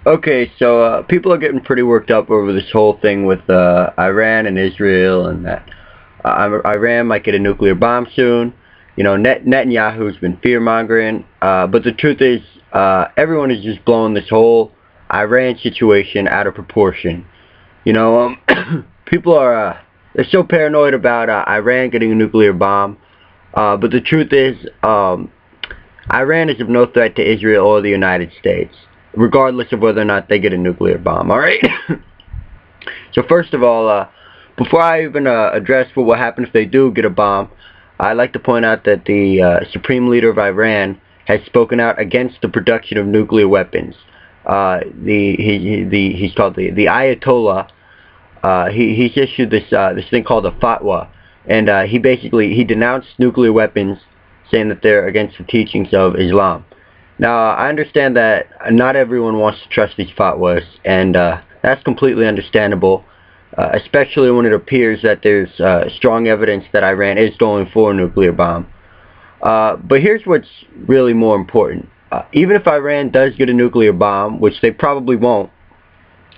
Okay, so people are getting pretty worked up over this whole thing with Iran and Israel, and that Iran might get a nuclear bomb soon. You know, Netanyahu's been fear-mongering, but the truth is, everyone is just blowing this whole Iran situation out of proportion. You know, people are they're so paranoid about Iran getting a nuclear bomb, but the truth is, Iran is of no threat to Israel or the United States, regardless of whether or not they get a nuclear bomb, alright? So first of all, before I even address what will happen if they do get a bomb, I'd like to point out that the Supreme Leader of Iran has spoken out against the production of nuclear weapons. He's called the Ayatollah. He's issued this thing called a fatwa, and he denounced nuclear weapons, saying that they're against the teachings of Islam. Now, I understand that not everyone wants to trust these fatwas, and that's completely understandable, especially when it appears that there's strong evidence that Iran is going for a nuclear bomb. But here's what's really more important. Even if Iran does get a nuclear bomb, which they probably won't,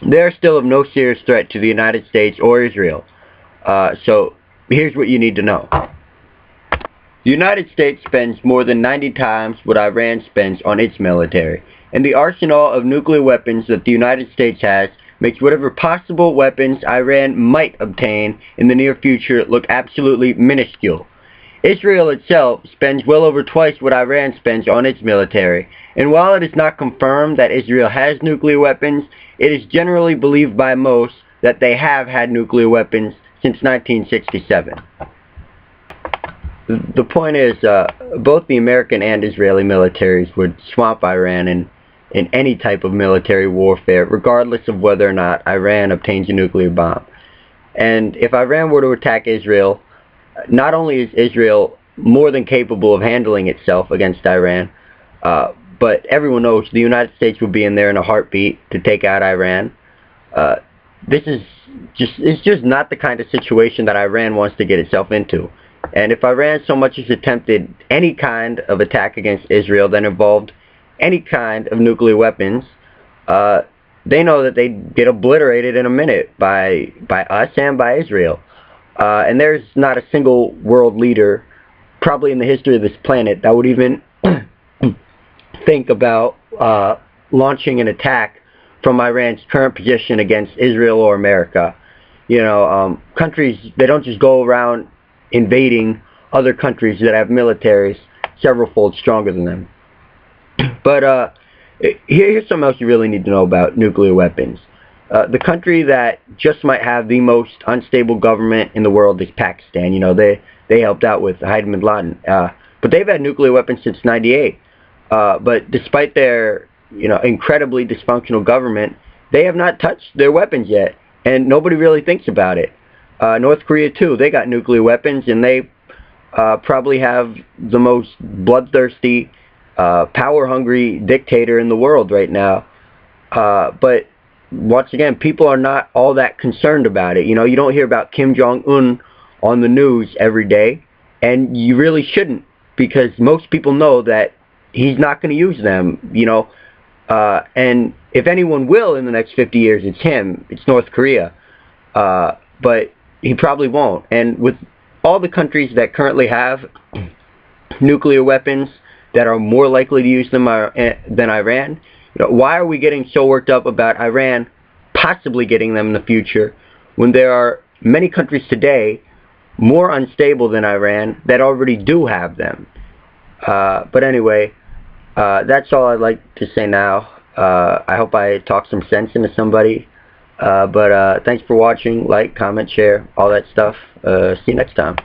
they're still of no serious threat to the United States or Israel. So here's what you need to know. The United States spends more than 90 times what Iran spends on its military, and the arsenal of nuclear weapons that the United States has makes whatever possible weapons Iran might obtain in the near future look absolutely minuscule. Israel itself spends well over twice what Iran spends on its military, and while it is not confirmed that Israel has nuclear weapons, it is generally believed by most that they have had nuclear weapons since 1967. The point is, both the American and Israeli militaries would swamp Iran in any type of military warfare, regardless of whether or not Iran obtains a nuclear bomb. And if Iran were to attack Israel, not only is Israel more than capable of handling itself against Iran, but everyone knows the United States would be in there in a heartbeat to take out Iran. It's just not the kind of situation that Iran wants to get itself into. And if Iran so much as attempted any kind of attack against Israel that involved any kind of nuclear weapons, they know that they'd get obliterated in a minute by us and by Israel. And there's not a single world leader, probably in the history of this planet, that would even think about launching an attack from Iran's current position against Israel or America. You know, countries, they don't just go around invading other countries that have militaries several-fold stronger than them. But here's something else you really need to know about nuclear weapons. The country that just might have the most unstable government in the world is Pakistan. You know, they helped out with Haidar bin Laden. But they've had nuclear weapons since '98. But despite their, you know, incredibly dysfunctional government, they have not touched their weapons yet, and nobody really thinks about it. North Korea too, they got nuclear weapons, and they probably have the most bloodthirsty, power-hungry dictator in the world right now. But once again, people are not all that concerned about it. You know, you don't hear about Kim Jong-un on the news every day, and you really shouldn't, because most people know that he's not going to use them, you know. And if anyone will in the next 50 years, it's him. It's North Korea. But he probably won't. And with all the countries that currently have nuclear weapons that are more likely to use them than Iran, you know, why are we getting so worked up about Iran possibly getting them in the future when there are many countries today more unstable than Iran that already do have them? But anyway, that's all I'd like to say now. I hope I talked some sense into somebody. But thanks for watching. Like, comment, share, all that stuff. See you next time.